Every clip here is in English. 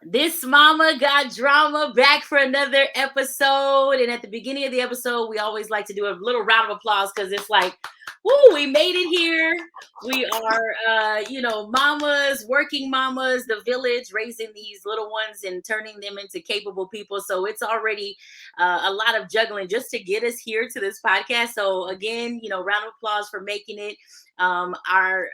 This mama got drama, back for another episode. And at the beginning of the episode, we always like to do a little round of applause because it's like, woo, we made it here. We are, mamas, working mamas, the village, raising these little ones and turning them into capable people. So it's already a lot of juggling just to get us here to this podcast. So again, round of applause for making it. Our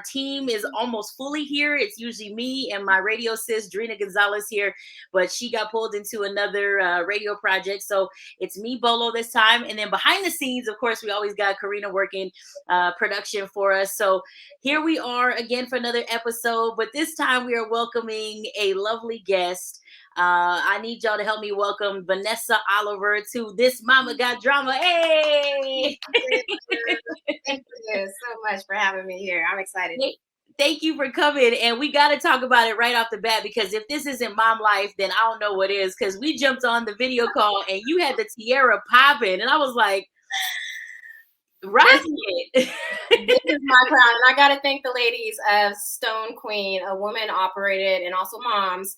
team is almost fully here. It's usually me and my radio sis Drina Gonzalez here, but she got pulled into another radio project, so it's me, Bolo, this time. And then behind the scenes, of course, we always got Karina working production for us. So here we are again for another episode, but this time we are welcoming a lovely guest. I need y'all to help me welcome Vanessa Oliver to This Mama Got Drama. Hey! Thank you so much for having me here. I'm excited. Thank you for coming. And we got to talk about it right off the bat, because if this isn't mom life, then I don't know what is. Because we jumped on the video call and you had the tiara popping. And I was like, rocking it. This is my crown. And I got to thank the ladies of Stone Queen, a woman operated, and also moms.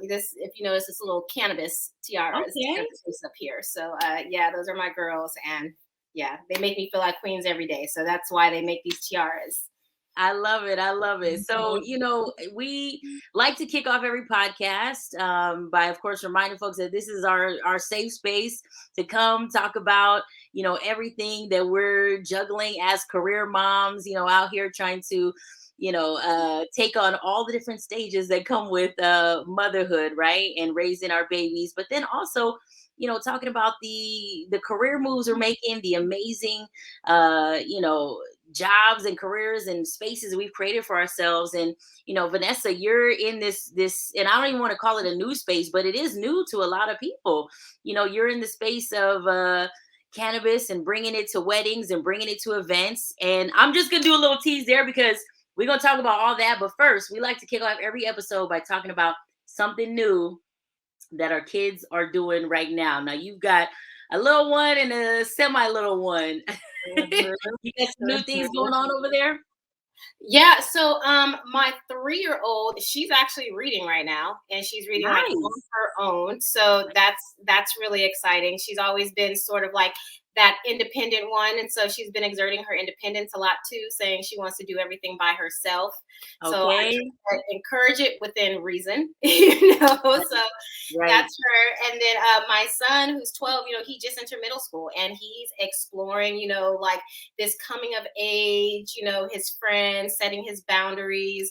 This, if you notice, this little cannabis tiara is up here. So yeah, those are my girls. And yeah, they make me feel like queens every day. So that's why they make these tiaras. I love it. I love it. So, we like to kick off every podcast by, of course, reminding folks that this is our safe space to come talk about, everything that we're juggling as career moms, out here trying to, take on all the different stages that come with motherhood, right? And raising our babies. But then also, talking about the career moves we're making, the amazing, jobs and careers and spaces we've created for ourselves. And Vanessa, you're in this and I don't even want to call it a new space, but it is new to a lot of people. You're in the space of cannabis and bringing it to weddings and bringing it to events. And I'm just gonna do a little tease there because we're gonna talk about all that. But first, we like to kick off every episode by talking about something new that our kids are doing right now. Now you've got a little one and a semi-little one. You got some new things going on over there? Yeah, so my 3-year-old, she's actually reading right now, and she's reading like on her own. So that's really exciting. She's always been sort of like that independent one, and so she's been exerting her independence a lot too, saying she wants to do everything by herself. Okay. So I encourage it within reason, so that's her. And then my son, who's 12, he just entered middle school, and he's exploring, like this coming of age, his friends, setting his boundaries.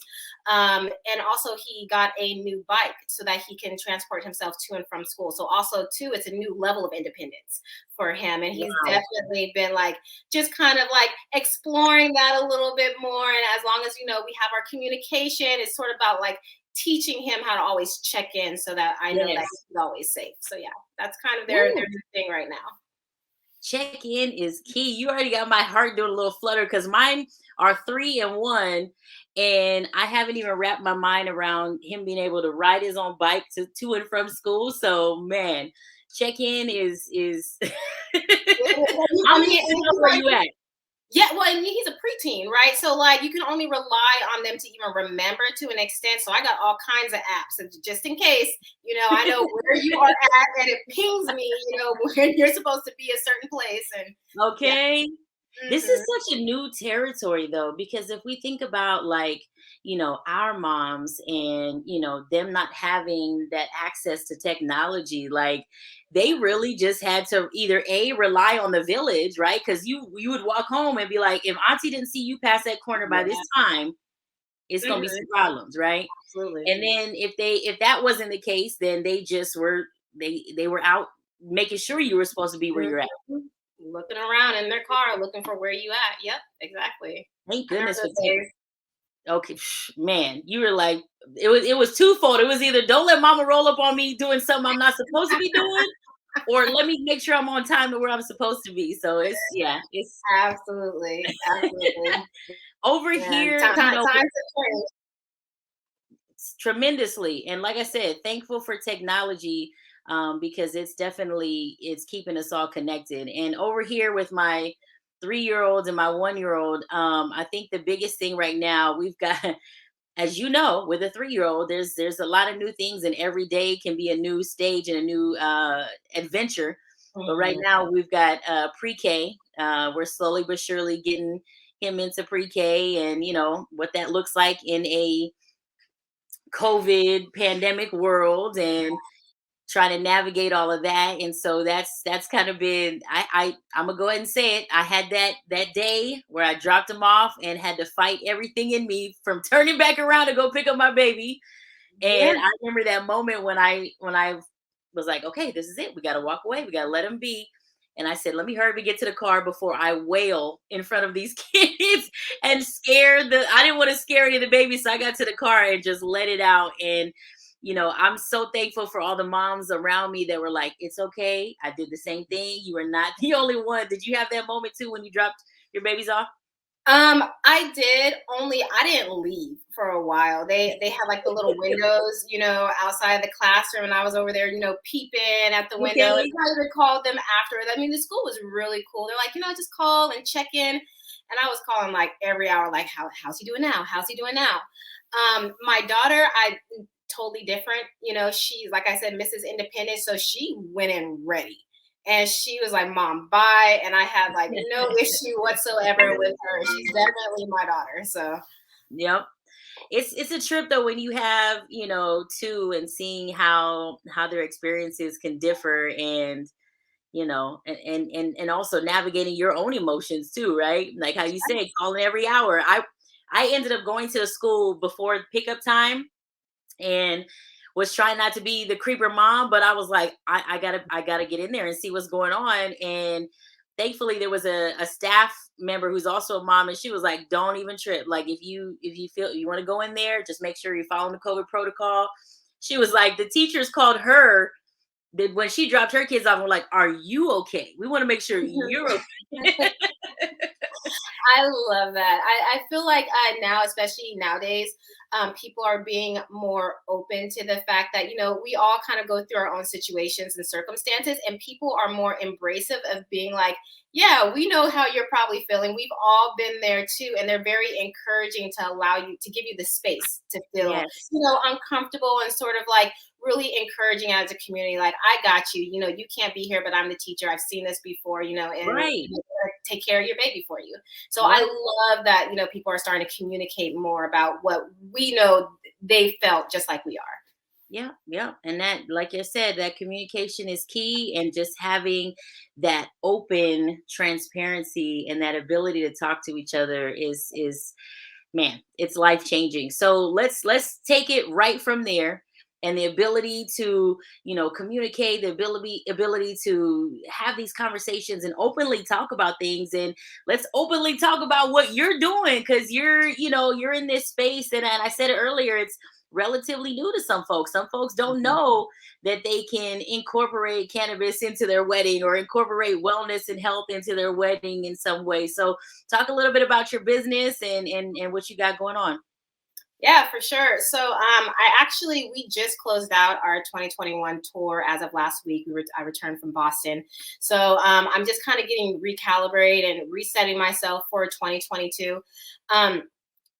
And also he got a new bike so that he can transport himself to and from school. So also too, it's a new level of independence for him. And he's definitely been like, just kind of like exploring that a little bit more. And as long as, we have our communication, it's sort of about like teaching him how to always check in so that I know that he's always safe. So yeah, that's kind of their new thing right now. Check in is key. You already got my heart doing a little flutter because mine are 3 and 1. And I haven't even wrapped my mind around him being able to ride his own bike to and from school. So man, check-in is I'm here to know where you at. Yeah, well, and he's a preteen, right? So like you can only rely on them to even remember to an extent. So I got all kinds of apps, and just in case, I know where you are at, and it pings me, when you're supposed to be a certain place. And okay. Yeah. This is such a new territory though, because if we think about like, our moms and, them not having that access to technology, like they really just had to either rely on the village, right? Because you would walk home and be like, if auntie didn't see you pass that corner by this time, it's going to be some problems, right? Absolutely. And then if that wasn't the case, then they just were, they were out making sure you were supposed to be where you're at. Looking around in their car, looking for where you at. Yep, exactly. Thank goodness for that. Okay, man, you were like, it was twofold. It was either don't let mama roll up on me doing something I'm not supposed to be doing, or let me make sure I'm on time to where I'm supposed to be. So it's absolutely. Over here, times have changed tremendously. And like I said, thankful for technology. Because it's keeping us all connected. And over here with my 3-year-old and my 1-year-old, I think the biggest thing right now, we've got as you know, with a 3-year-old, there's a lot of new things, and every day can be a new stage and a new adventure. But right Mhm. now we've got pre-K. We're slowly but surely getting him into pre-K, and what that looks like in a COVID pandemic world, and trying to navigate all of that. And so that's kind of been, I'm gonna go ahead and say it. I had that day where I dropped him off and had to fight everything in me from turning back around to go pick up my baby. Yeah. And I remember that moment when I was like, okay, this is it. We got to walk away. We got to let him be. And I said, let me hurry and get to the car before I wail in front of these kids and scare I didn't want to scare any of the babies. So I got to the car and just let it out. And, I'm so thankful for all the moms around me that were like, it's okay. I did the same thing. You are not the only one. Did you have that moment too when you dropped your babies off? I did, only I didn't leave for a while. They had like the little windows, outside of the classroom, and I was over there, peeping at the window. And Okay. I even called them after. I mean, the school was really cool. They're like, just call and check in. And I was calling like every hour, like, how's he doing now? How's he doing now? My daughter, I totally different. She's, like I said, Mrs. Independent, so she went in ready. And she was like, Mom, bye. And I had like no issue whatsoever with her. She's definitely my daughter. So Yep. It's a trip though when you have, two, and seeing how their experiences can differ, and and also navigating your own emotions too, right? Like how you say, calling every hour. I ended up going to the school before pickup time, and was trying not to be the creeper mom, but I was like, I gotta get in there and see what's going on. And thankfully there was a staff member who's also a mom, and she was like, don't even trip. Like if you feel you want to go in there, just make sure you're following the COVID protocol. She was like, the teachers called her that when she dropped her kids off, we're like, are you okay? We want to make sure you're okay. I love that. I feel like now, especially nowadays, people are being more open to the fact that, we all kind of go through our own situations and circumstances, and people are more embracive of being like, yeah, we know how you're probably feeling. We've all been there too. And they're very encouraging to allow you to give you the space to feel, Yes. uncomfortable, and sort of like really encouraging as a community. Like, I got you, you can't be here, but I'm the teacher. I've seen this before, and Right. take care of your baby for you. So I Right. love that, people are starting to communicate more about what we know they felt just like we are. Yeah, yeah. And that, like you said, that communication is key, and just having that open transparency and that ability to talk to each other is man, it's life changing. So let's take it right from there. And the ability to, communicate, the ability to have these conversations and openly talk about things. And let's openly talk about what you're doing, because you're in this space. And I said it earlier, it's relatively new to some folks. Some folks don't Mhm. know that they can incorporate cannabis into their wedding, or incorporate wellness and health into their wedding in some way. So talk a little bit about your business and what you got going on. Yeah, for sure. So, we just closed out our 2021 tour as of last week. I returned from Boston. So, I'm just kind of getting recalibrated and resetting myself for 2022. Um,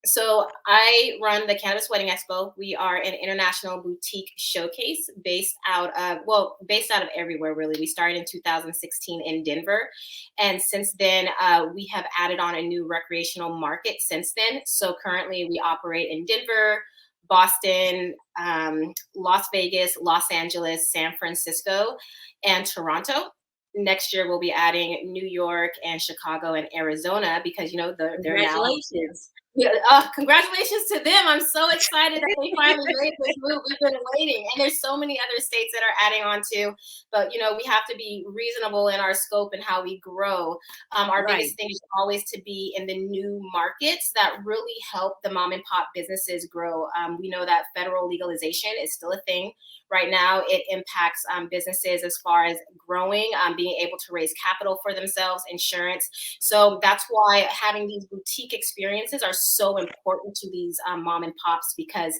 So I run the Cannabis Wedding Expo. We are an international boutique showcase based out of everywhere, really. We started in 2016 in Denver. And since then, we have added on a new recreational market since then. So currently we operate in Denver, Boston, Las Vegas, Los Angeles, San Francisco, and Toronto. Next year, we'll be adding New York and Chicago and Arizona, because, they're now. Congratulations. Yeah, congratulations to them. I'm so excited that they finally made this move. We've been waiting. And there's so many other states that are adding on too. But, we have to be reasonable in our scope and how we grow. Our Right. biggest thing is always to be in the new markets that really help the mom and pop businesses grow. We know that federal legalization is still a thing. Right now, it impacts businesses as far as growing, being able to raise capital for themselves, insurance. So that's why having these boutique experiences are so important to these mom and pops because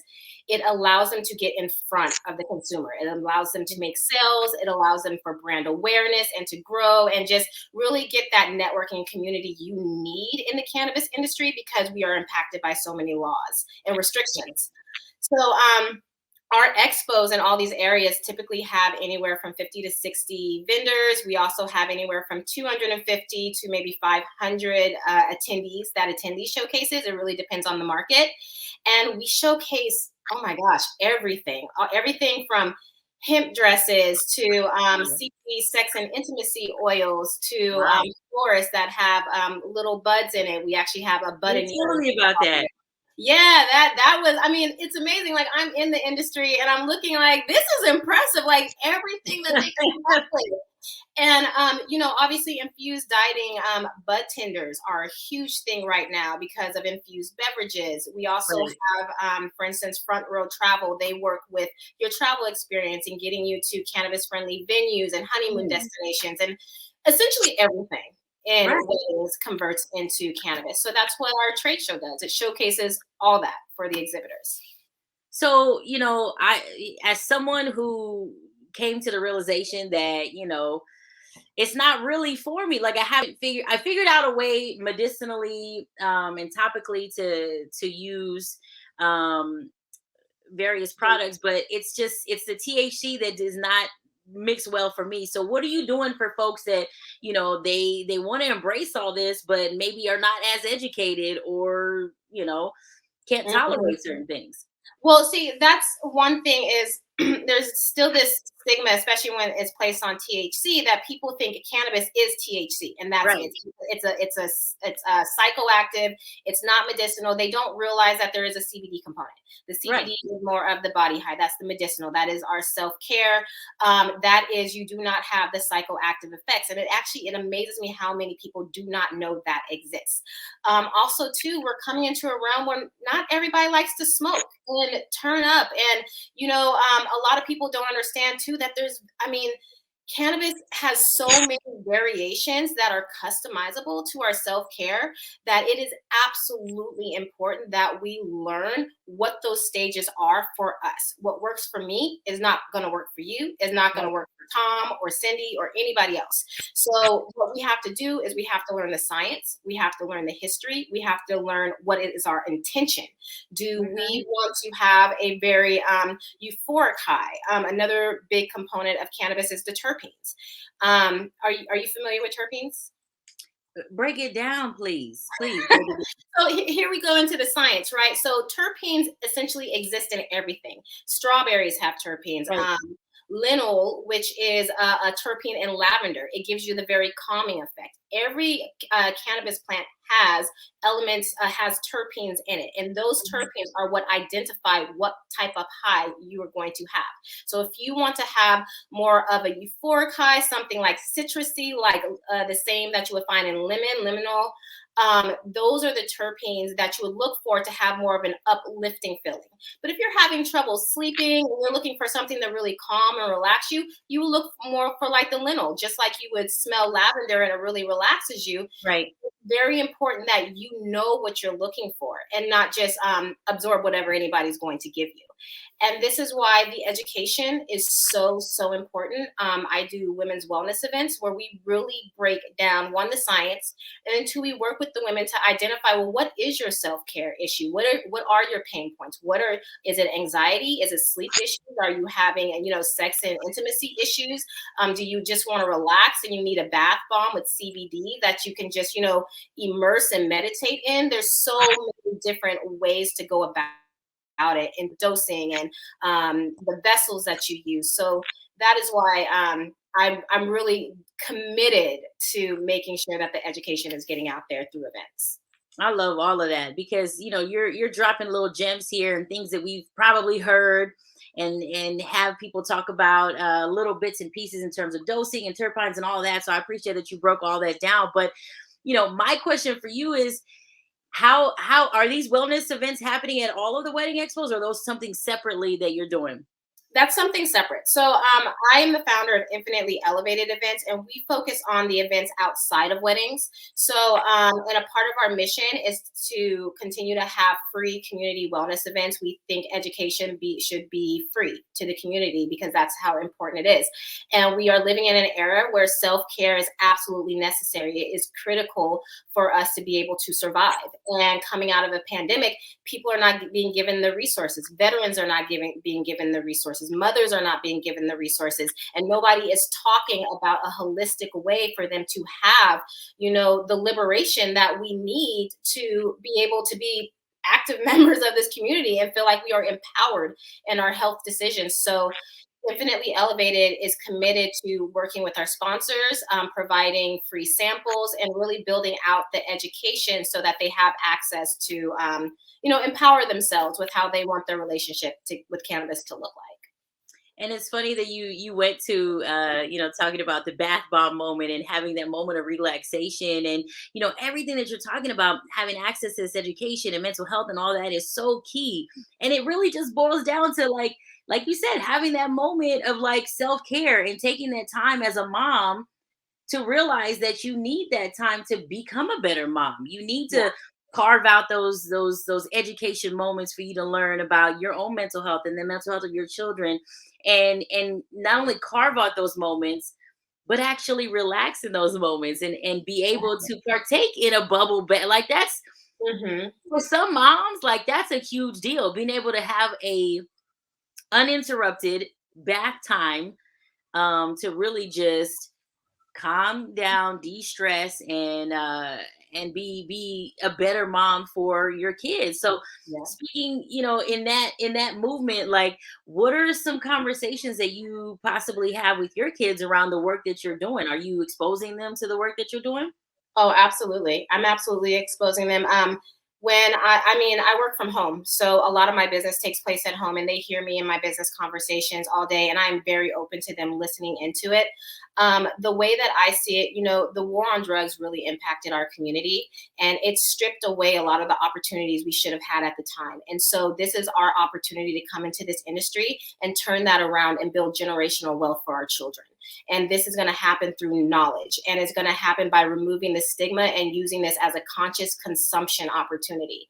it allows them to get in front of the consumer. It allows them to make sales. It allows them for brand awareness and to grow and just really get that networking community you need in the cannabis industry because we are impacted by so many laws and restrictions. So our expos in all these areas typically have anywhere from 50 to 60 vendors. We also have anywhere from 250 to maybe 500 attendees that attend these showcases. It really depends on the market. And we showcase, oh my gosh, everything from hemp dresses to CBD sex and intimacy oils to florists that have little buds in it. We actually have a bud. Tell me about that. Yeah, that was, I mean, it's amazing. Like I'm in the industry and I'm looking like, this is impressive. Like everything that they come up with. And, obviously infused dieting, bud tenders are a huge thing right now because of infused beverages. We also have, for instance, Front Row Travel. They work with your travel experience and getting you to cannabis friendly venues and honeymoon destinations and essentially everything. And weddings converts into cannabis. So that's what our trade show does. It showcases all that for the exhibitors. So, I, as someone who came to the realization that, it's not really for me. Like I figured out a way medicinally and topically to use various products, but it's the THC that does not mix well for me. So what are you doing for folks that, they want to embrace all this, but maybe are not as educated or, can't tolerate certain things? Well, see, that's one thing is there's still this stigma, especially when it's placed on THC, that people think cannabis is THC, and that's it. It's a psychoactive. It's not medicinal. They don't realize that there is a CBD component. The CBD is more of the body high. That's the medicinal. That is our self-care. That is, you do not have the psychoactive effects, and it amazes me how many people do not know that exists. Also, too, we're coming into a realm where not everybody likes to smoke and turn up, and a lot of people don't understand too that cannabis has so many variations that are customizable to our self-care that it is absolutely important that we learn what those stages are for us. What works for me is not going to work for you, is not going to work for Tom or Cindy or anybody else. So what we have to do is we have to learn the science. We have to learn the history. We have to learn what is our intention. Do we want to have a very euphoric high? Another big component of cannabis is the terpenes. Are you familiar with terpenes? Break it down, please. So here we go into the science, right? So terpenes essentially exist in everything. Strawberries have terpenes. Linalool, which is a terpene in lavender, it gives you the very calming effect. Every cannabis plant has elements, has terpenes in it. And those terpenes are what identify what type of high you are going to have. So if you want to have more of a euphoric high, something like citrusy, like the same that you would find in limonol, those are the terpenes that you would look for to have more of an uplifting feeling. But if you're having trouble sleeping and you're looking for something to really calm and relax you, you will look more for like the linalool, just like you would smell lavender and it really relaxes you. Right. It's very important that you know what you're looking for and not just absorb whatever anybody's going to give you. And this is why the education is so, so important. I do women's wellness events where we really break down, one, the science, and then two, we work with the women to identify, well, what is your self-care issue? What are your pain points? Is it anxiety? Is it sleep issues? Are you having, sex and intimacy issues? Do you just want to relax and you need a bath bomb with CBD that you can just, immerse and meditate in? There's so many different ways to go about it in dosing and the vessels that you use. So that is why I'm really committed to making sure that the education is getting out there through events. I love all of that because you're dropping little gems here and things that we've probably heard and have people talk about little bits and pieces in terms of dosing and terpenes and all that. So I appreciate that you broke all that down. But my question for you is, how are these wellness events happening at all of the wedding expos, or are those something separately that you're doing? That's something separate. So I am the founder of Infinitely Elevated Events, and we focus on the events outside of weddings. So, and a part of our mission is to continue to have free community wellness events. We think education should be free to the community because that's how important it is. And we are living in an era where self-care is absolutely necessary. It is critical for us to be able to survive. And coming out of a pandemic, people are not being given the resources. Veterans are not being given the resources. Mothers are not being given the resources, and nobody is talking about a holistic way for them to have, the liberation that we need to be able to be active members of this community and feel like we are empowered in our health decisions. So Infinitely Elevated is committed to working with our sponsors, providing free samples, and really building out the education so that they have access to, empower themselves with how they want their relationship with cannabis to look like. And it's funny that you went to talking about the bath bomb moment and having that moment of relaxation, and everything that you're talking about, having access to this education and mental health and all that is so key. And it really just boils down to like you said, having that moment of like self-care and taking that time as a mom to realize that you need that time to become a better mom. You need to carve out those education moments for you to learn about your own mental health and the mental health of your children, and not only carve out those moments, but actually relax in those moments and be able to partake in a bubble bath. Like that's for some moms, like that's a huge deal. Being able to have a uninterrupted bath time to really just calm down, de-stress, and be a better mom for your kids. So speaking, in that movement, like what are some conversations that you possibly have with your kids around the work that you're doing? Are you exposing them to the work that you're doing? Oh, absolutely. I'm absolutely exposing them. I work from home. So a lot of my business takes place at home, and they hear me in my business conversations all day, and I'm very open to them listening into it. The way that I see it, the war on drugs really impacted our community, and it stripped away a lot of the opportunities we should have had at the time. And so this is our opportunity to come into this industry and turn that around and build generational wealth for our children. And this is going to happen through knowledge, and it's going to happen by removing the stigma and using this as a conscious consumption opportunity.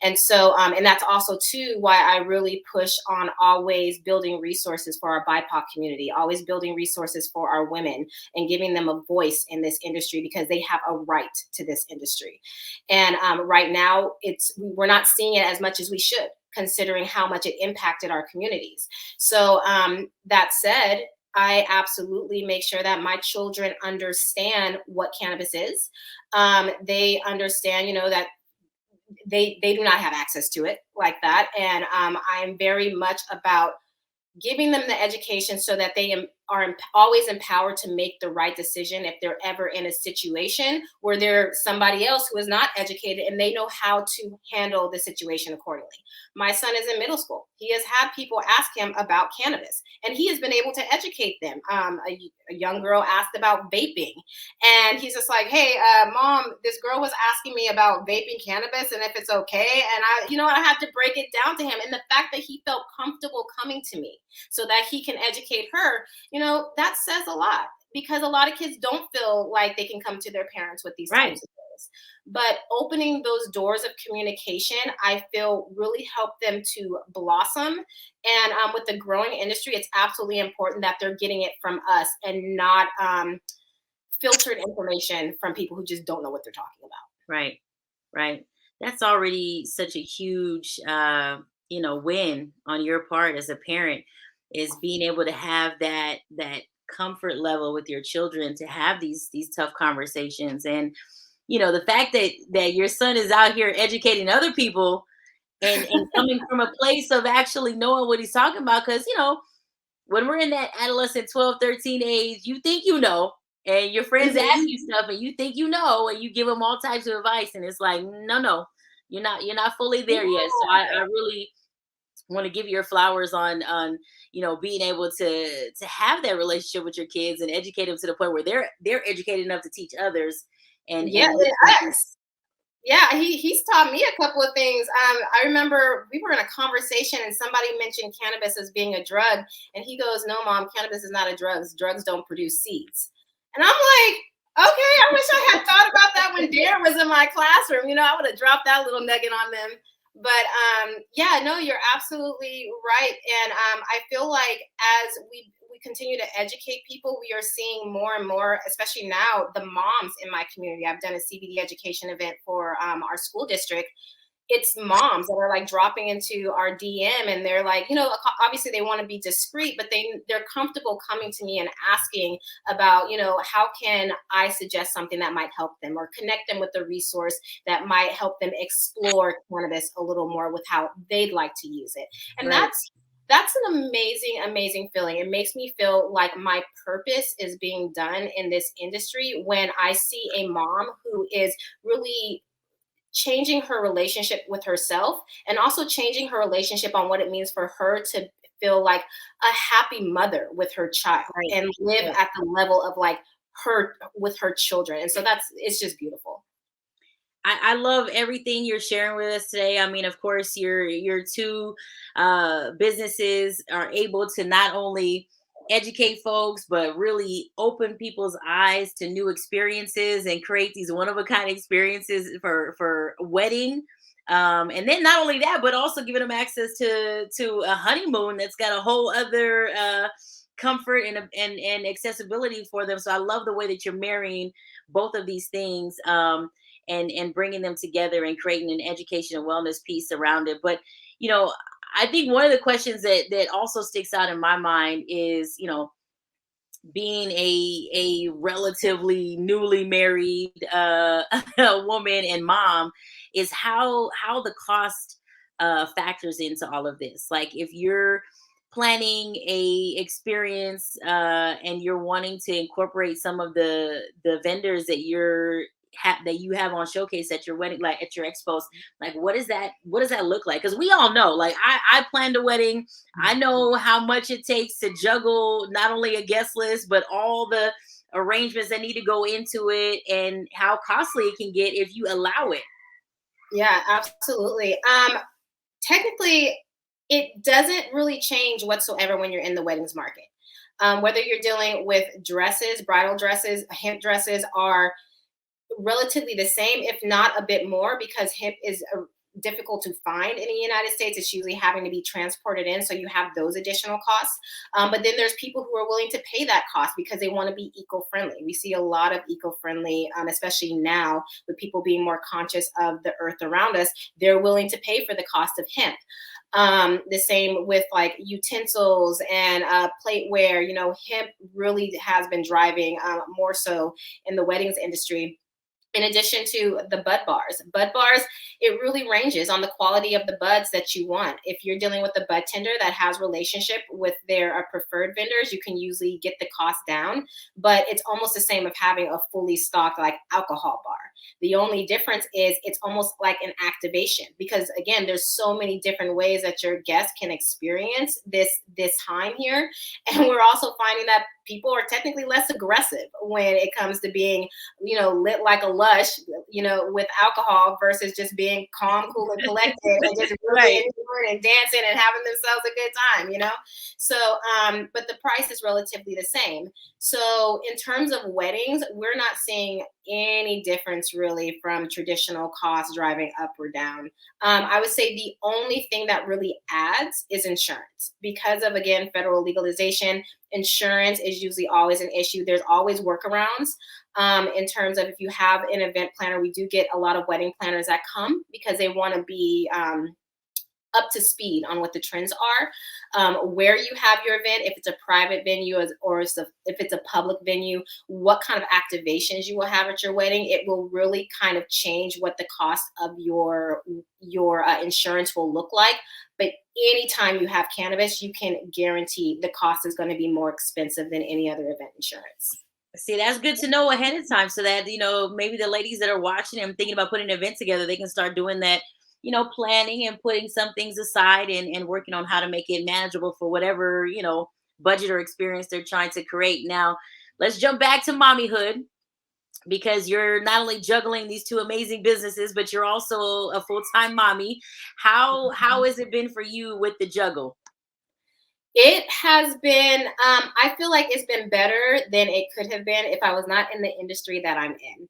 And so, and that's also too why I really push on always building resources for our BIPOC community, always building resources for our women and giving them a voice in this industry because they have a right to this industry. And right now, we're not seeing it as much as we should, considering how much it impacted our communities. So that said, I absolutely make sure that my children understand what cannabis is. They understand, that they do not have access to it like that. And I'm very much about giving them the education so that they are always empowered to make the right decision if they're ever in a situation where there's somebody else who is not educated and they know how to handle the situation accordingly. My son is in middle school. He has had people ask him about cannabis, and he has been able to educate them. A young girl asked about vaping, and he's just like, hey, mom, this girl was asking me about vaping cannabis and if it's okay. And I had to break it down to him. And the fact that he felt comfortable coming to me so that he can educate her, that says a lot, because a lot of kids don't feel like they can come to their parents with these types of things. But opening those doors of communication, I feel really help them to blossom. And with the growing industry, it's absolutely important that they're getting it from us and not filtered information from people who just don't know what they're talking about. Right. That's already such a huge, win on your part as a parent, is being able to have that comfort level with your children to have these tough conversations. And the fact that your son is out here educating other people and coming from a place of actually knowing what he's talking about, because when we're in that adolescent 12, 13 age, you think and your friends ask you stuff and you think and you give them all types of advice, and it's like, no, you're not fully there yet. So I really want to give your flowers on being able to have that relationship with your kids and educate them to the point where they're educated enough to teach others. And yes. Yeah, he's taught me a couple of things. I remember we were in a conversation and somebody mentioned cannabis as being a drug, and he goes, "No, mom, cannabis is not a drug. Drugs don't produce seeds." And I'm like, "Okay, I wish I had thought about that when Darren was in my classroom. I would have dropped that little nugget on them." But yeah, no, you're absolutely right, and I feel like as we continue to educate people, we are seeing more and more, especially now, the moms in my community. I've done a CBD education event for our school district. It's moms that are like dropping into our DM and they're like, obviously they want to be discreet, but they're comfortable coming to me and asking about, how can I suggest something that might help them or connect them with a resource that might help them explore cannabis a little more with how they'd like to use it. And Right. that's an amazing, amazing feeling. It makes me feel like my purpose is being done in this industry when I see a mom who is really changing her relationship with herself and also changing her relationship on what it means for her to feel like a happy mother with her child Right. and live at the level of like her with her children. And so it's just beautiful. I love everything you're sharing with us today. I mean, of course, your two businesses are able to not only educate folks, but really open people's eyes to new experiences and create these one of a kind experiences for wedding. And then not only that, but also giving them access to a honeymoon that's got a whole other comfort and accessibility for them. So I love the way that you're marrying both of these things. And bringing them together and creating an education and wellness piece around it. But you know, I think one of the questions that also sticks out in my mind is, being a relatively newly married woman and mom, is how the cost factors into all of this. Like if you're planning a experience and you're wanting to incorporate some of the vendors that you have on showcase at your wedding, like at your expos, like what does that look like? Because we all know, like I planned a wedding. I know how much it takes to juggle not only a guest list, but all the arrangements that need to go into it and how costly it can get if you allow it. Yeah, absolutely. Technically, it doesn't really change whatsoever when you're in the weddings market. Whether you're dealing with dresses, bridal dresses, hemp dresses are relatively the same, if not a bit more, because hemp is difficult to find in the United States. It's usually having to be transported in, so you have those additional costs. But then there's people who are willing to pay that cost because they want to be eco-friendly. We see a lot of eco-friendly, especially now with people being more conscious of the earth around us. They're willing to pay for the cost of hemp. The same with like utensils and plateware. Hemp really has been driving more so in the weddings industry. In addition to the bud bars, it really ranges on the quality of the buds that you want. If you're dealing with a bud tender that has relationship with their preferred vendors, you can usually get the cost down, but it's almost the same of having a fully stocked like alcohol bar. The only difference is it's almost like an activation because again, there's so many different ways that your guests can experience this time here. And we're also finding that people are technically less aggressive when it comes to being, lit like a lush, with alcohol versus just being calm, cool, and collected and just really enjoying and dancing and having themselves a good time. So, but the price is relatively the same. So in terms of weddings, we're not seeing any difference really from traditional costs driving up or down. I would say the only thing that really adds is insurance because of, again, federal legalization. Insurance is usually always an issue. There's always workarounds in terms of if you have an event planner. We do get a lot of wedding planners that come because they want to be up to speed on what the trends are, where you have your event, if it's a private venue or if it's a public venue, what kind of activations you will have at your wedding. It will really kind of change what the cost of your insurance will look like. But anytime you have cannabis, you can guarantee the cost is going to be more expensive than any other event insurance. See, that's good to know ahead of time so that, maybe the ladies that are watching and thinking about putting an event together, they can start doing that, planning and putting some things aside and working on how to make it manageable for whatever, budget or experience they're trying to create. Now, let's jump back to mommyhood. because you're not only juggling these two amazing businesses, but you're also a full-time mommy. How has it been for you with the juggle? It has been, I feel like it's been better than it could have been if I was not in the industry that I'm in.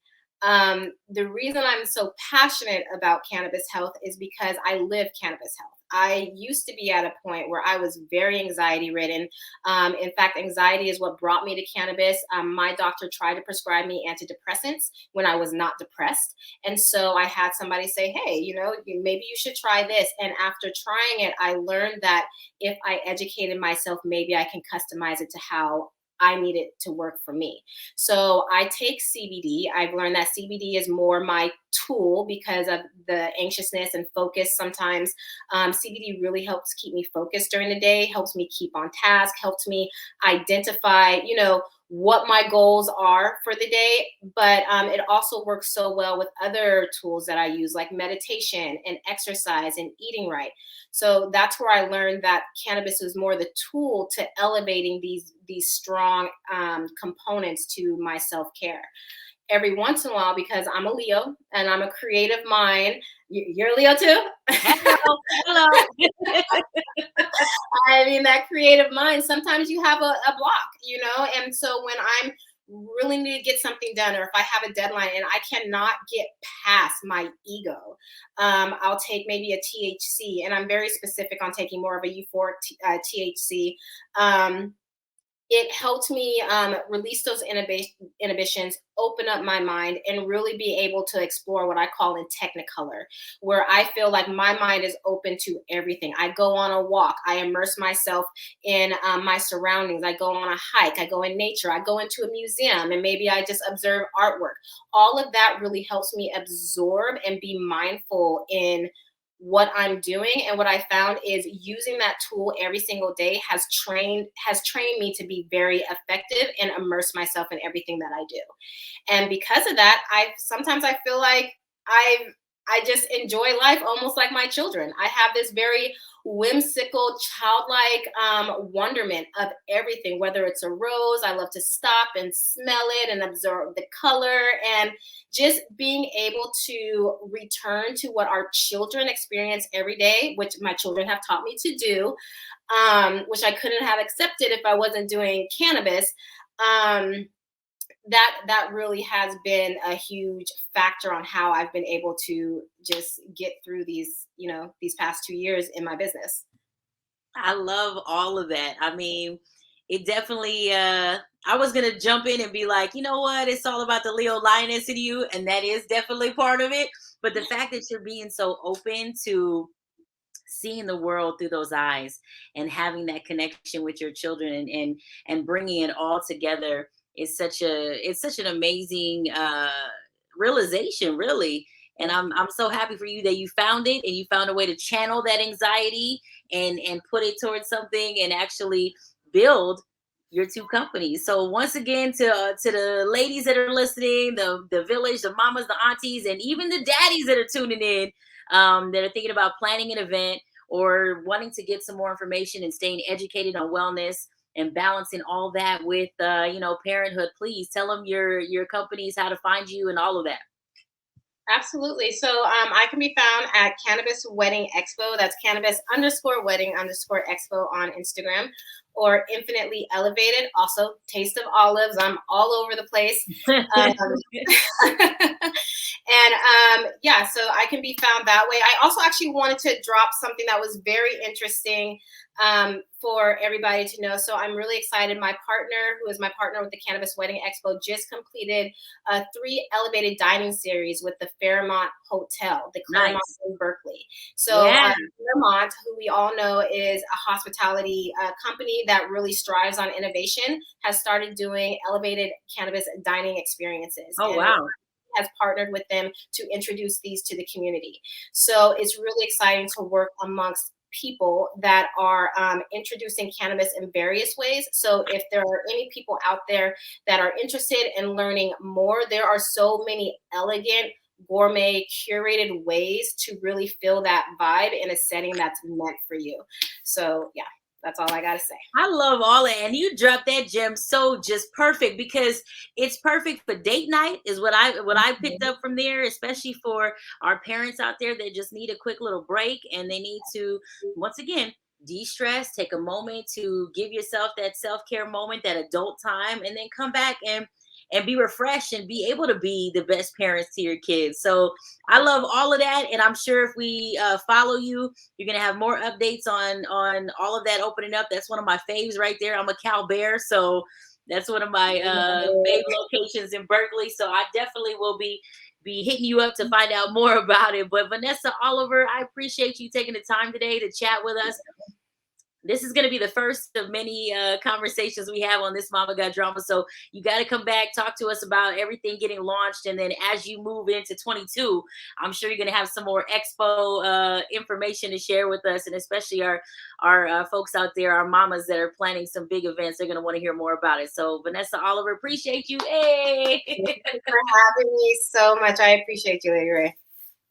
The reason I'm so passionate about cannabis health is because I live cannabis health. I used to be at a point where I was very anxiety ridden. In fact, anxiety is what brought me to cannabis. My doctor tried to prescribe me antidepressants when I was not depressed. And so I had somebody say, hey, maybe you should try this. And after trying it, I learned that if I educated myself, maybe I can customize it to how I need it to work for me. So I take CBD. I've learned that CBD is more my tool because of the anxiousness and focus. Sometimes CBD really helps keep me focused during the day, helps me keep on task, helps me identify, what my goals are for the day. But it also works so well with other tools that I use, like meditation and exercise and eating right. So that's where I learned that cannabis is more the tool to elevating these strong components to my self-care. Every once in a while, because I'm a Leo and I'm a creative mind. You're a Leo too? Hello. I mean, that creative mind, sometimes you have a block, and so when I'm really need to get something done, or if I have a deadline and I cannot get past my ego, I'll take maybe a THC, and I'm very specific on taking more of a euphoric THC. It helped me release those inhibitions, open up my mind, and really be able to explore what I call in technicolor, where I feel like my mind is open to everything. I go on a walk. I immerse myself in my surroundings. I go on a hike. I go in nature. I go into a museum, and maybe I just observe artwork. All of that really helps me absorb and be mindful in what I'm doing. And what I found is using that tool every single day has trained me to be very effective and immerse myself in everything that I do. And because of that, sometimes I feel like I just enjoy life almost like my children. I have this very whimsical, childlike wonderment of everything, whether it's a rose. I love to stop and smell it and observe the color, and just being able to return to what our children experience every day, which my children have taught me to do, which I couldn't have accepted if I wasn't doing cannabis. That really has been a huge factor on how I've been able to just get through these past 2 years in my business. I love all of that. I mean, it definitely, I was going to jump in and be like, you know what? It's all about the Leo lioness in you. And that is definitely part of it. But the fact that you're being so open to seeing the world through those eyes and having that connection with your children, and bringing it all together is such an amazing realization, really. And I'm so happy for you that you found it, and you found a way to channel that anxiety and put it towards something and actually build your two companies. So once again, to the ladies that are listening, the village, the mamas, the aunties, and even the daddies that are tuning in, that are thinking about planning an event or wanting to get some more information and staying educated on wellness and balancing all that with parenthood, please tell them your companies, how to find you, and all of that. Absolutely. So I can be found at Cannabis Wedding Expo. That's cannabis_wedding_expo on Instagram, or Infinitely Elevated. Also, Taste of Olives. I'm all over the place. Yeah, so I can be found that way. I also actually wanted to drop something that was very interesting for everybody to know. So I'm really excited. My partner, who is my partner with the Cannabis Wedding Expo, just completed 3 elevated dining series with the Fairmont Hotel, the Claremont in Berkeley. So Fairmont, who we all know is a hospitality company that really strives on innovation, has started doing elevated cannabis dining experiences. Oh, wow. Has partnered with them to introduce these to the community. So it's really exciting to work amongst people that are introducing cannabis in various ways. So if there are any people out there that are interested in learning more, there are so many elegant, gourmet, curated ways to really feel that vibe in a setting that's meant for you. So yeah, That's all I got to say. I love all it. And you dropped that gem so just perfect, because it's perfect for date night is what I picked up from there, especially for our parents out there that just need a quick little break and they need to, once again, de-stress, take a moment to give yourself that self-care moment, that adult time, and then come back and be refreshed and be able to be the best parents to your kids. So I love all of that, and I'm sure if we follow you, you're gonna have more updates on all of that opening up. That's one of my faves right there. I'm a Cal Bear, so that's one of my fave locations in Berkeley. So I definitely will be hitting you up to find out more about it. But Vanessa Oliver, I appreciate you taking the time today to chat with us. This is going to be the first of many conversations we have on this Mama Got Drama. So you got to come back, talk to us about everything getting launched. And then as you move into 22, I'm sure you're going to have some more Expo information to share with us. And especially our folks out there, our mamas that are planning some big events, they're going to want to hear more about it. So Vanessa Oliver, appreciate you. Hey! Thank you for having me so much. I appreciate you, Ray.